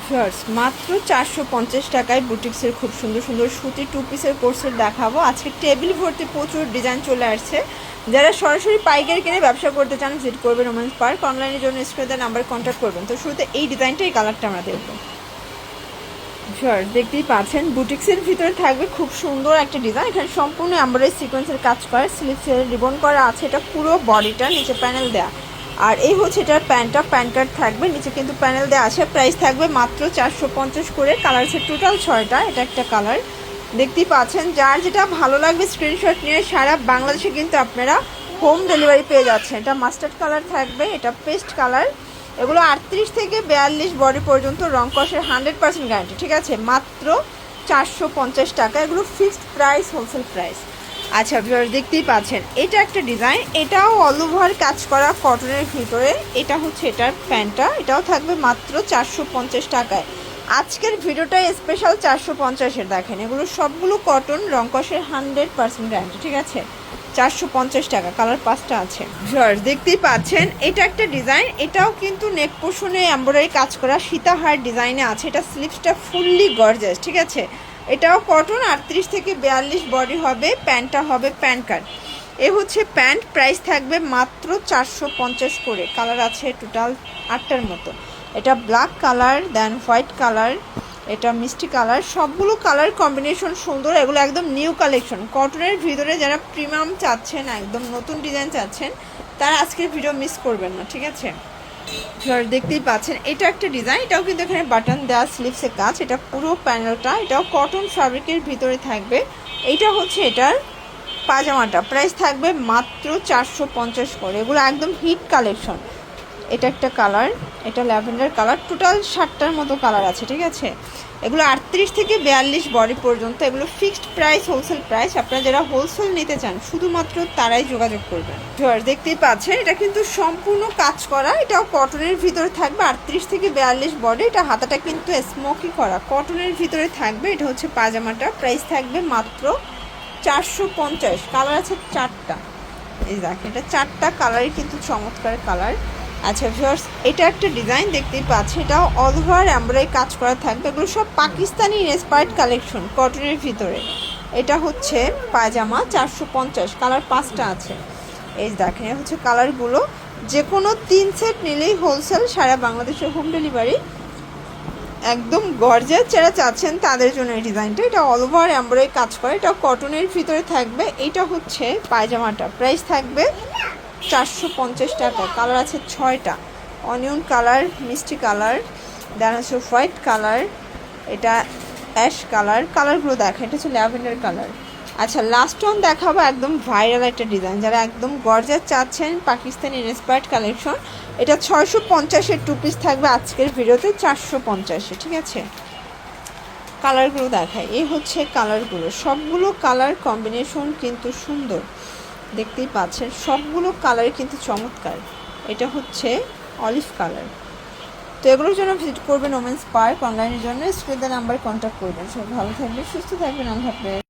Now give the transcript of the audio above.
Viewers মাত্র 450 টাকায় বুটিক্সের খুব সুন্দর সুন্দর সুতি টু পিসের কোর্সের দেখাবো। আজকে টেবিল ভর্তি প্রচুর ডিজাইন চলে আসছে। যারা সরাসরি পাইকারি কিনে ব্যবসা করতে চান ভিজিট করবেন ওমেন্স পার্ক। অনলাইনের জন্য স্ক্রিনে নাম্বার কন্ট্যাক্ট করবেন। তো শুরুতে এই ডিজাইনটা, এই কালারটা আমরা দেখবো। ভিউয়ার্স দেখতেই পাচ্ছেন বুটিক্সের ভিতরে থাকবে খুব সুন্দর একটা ডিজাইন। এখানে সম্পূর্ণ এমব্রয়ডারি সিকোয়েন্সের কাজ করা, স্লিভসের রিবন করা আছে। এটা পুরো বডিটা নিচে প্যানেল দেয়া, আর এই হচ্ছে এটার প্যান্টটা, প্যান্ট কার্ড থাকবে, নিচে কিন্তু প্যানেল দেওয়া আছে। প্রাইস থাকবে মাত্র 450 করে। কালার আছে টোটাল 6টা, এটা একটা কালার দেখতেই পাচ্ছেন। যার যেটা ভালো লাগবে স্ক্রিনশট নিয়ে সারা বাংলাদেশে কিন্তু আপনারা হোম ডেলিভারি পেয়ে যাচ্ছেন। এটা মাস্টার্ড কালার থাকবে, এটা পেস্ট কালার। এগুলো 38 থেকে 42 বডি পর্যন্ত রং কষের 100% গ্যারান্টি, ঠিক আছে। মাত্র 450 টাকা, এগুলো ফিক্সড প্রাইস, হোলসেল প্রাইস। আচ্ছা ভিউয়ার দেখতেই পাচ্ছেন এটা একটা ডিজাইন, এটাও অল ওভার কাজ করা কটনের ভিতরে। এটা হচ্ছে এটার প্যান্টটা, এটাও থাকবে মাত্র 450 টাকায়। আজকের ভিডিওটা স্পেশাল 450-এর। দেখেন এগুলো সবগুলো কটন, রং কষের 100% গ্যারান্টি, ঠিক আছে। 450 টাকা, কালার 5টা আছে। ভিউয়ার্স দেখতেই পাচ্ছেন এটা একটা ডিজাইন, এটাও কিন্তু নেক পোর্শনে এমব্রয়ডারি কাজ করা সীতাহার ডিজাইনে আছে। এটা স্লিভসটা ফুললি গর্জাস, ঠিক আছে। এটাও কটন, 38 থেকে 42 বডি হবে। প্যান্টটা হবে প্যান্ট কাট। এ হচ্ছে প্যান্ট, প্রাইস থাকবে মাত্র 450 করে। কালার আছে টোটাল 8টার মতো। এটা ব্ল্যাক কালার, দেন হোয়াইট কালার, এটা মিষ্টি কালার। সবগুলো কালার কম্বিনেশন সুন্দর। এগুলো একদম নিউ কালেকশন কটনের ভিতরে। যারা প্রিমিয়াম চাচ্ছেন, একদম নতুন ডিজাইন চাচ্ছেন, তারা আজকের ভিডিও মিস করবেন না, ঠিক আছে। দেখতেই পাচ্ছেন এটা একটা ডিজাইন, এটাও কিন্তু এখানে বাটন দেওয়া, স্লিভসের কাজ। এটা পুরো প্যানেলটা, এটাও কটন ফ্যাব্রিকের ভিতরে থাকবে। এইটা হচ্ছে এটার পাজামাটা, প্রাইস থাকবে মাত্র 450 করে। এগুলো একদম হিট কালেকশন। এটা একটা কালার, এটা ল্যাভেন্ডার কালার। টোটাল 7টার মতো কালার আছে, ঠিক আছে। এগুলো 38 থেকে 42 বডি পর্যন্ত। এগুলো ফিক্সড প্রাইস, হোলসেল প্রাইস। আপনারা যারা হোলসেল নিতে চান শুধুমাত্র তারাই যোগাযোগ করবেন। দেখতেই পাচ্ছেন এটা কিন্তু সম্পূর্ণ কাজ করা, এটাও কটনের ভিতরে থাকবে। 38 থেকে 42 বডি। এটা হাতাটা কিন্তু স্মোকি করা কটনের ভিতরে থাকবে। এটা হচ্ছে পাজামাটা, প্রাইস থাকবে মাত্র 450। কালার আছে 4টা, এই দেখেন এটা 4টা কালারই কিন্তু চমৎকার কালার। আচ্ছা ভিউয়ার্স এটা একটা ডিজাইন দেখতেই পাচ্ছি, এটাও অল ওভার এমব্রয়ডারি কাজ করা থাকবে। এগুলো সব পাকিস্তানি ইন্সপায়ার্ড কালেকশন কটনের ভিতরে। এটা হচ্ছে পায়জামা, 450। কালার 5টা আছে, এই দেখেন হচ্ছে কালারগুলো। যে কোনো 3 সেট নিলেই হোলসেল, সারা বাংলাদেশে হোম ডেলিভারি। একদম গর্জাস যারা চাচ্ছেন তাদের জন্য এই ডিজাইনটা। এটা অল ওভার এমব্রয়ডারি কাজ করে, এটা কটনের ভিতরে থাকবে। এটা হচ্ছে পায়জামাটা, প্রাইস থাকবে 450 টাকা। কালার আছে 6টা, অনিয়ন কালার, মিষ্টি কালার, দেন হচ্ছে হোয়াইট কালার, এটা অ্যাশ কালার। কালারগুলো দেখেন, এটা হচ্ছে ল্যাভেন্ডার কালার। আচ্ছা লাস্ট ওয়ান দেখাবো, একদম ভাইরাল একটা ডিজাইন। যারা একদম গর্জাস চাচ্ছেন, পাকিস্তানি ইন্সপায়ার্ড কালেকশন। এটা 650-এর 2 পিস থাকবে আজকের ভিডিওতে 450-এ, ঠিক আছে। কালারগুলো দেখায়, এই হচ্ছে কালারগুলো। সবগুলো কালার কম্বিনেশন কিন্তু সুন্দর, দেখতেই পাচ্ছেন সবগুলো কালারই কিন্তু চমৎকার। এটা হচ্ছে অলিভ কালার। তো এগুলোর জন্য ভিজিট করবেন ওমেন্স পার্ক। অনলাইনের জন্য স্ক্রিনে নাম্বার কন্ট্যাক্ট করবেন। সব ভালো থাকবেন, সুস্থ থাকবেন, আল্লাহ হাফেজ।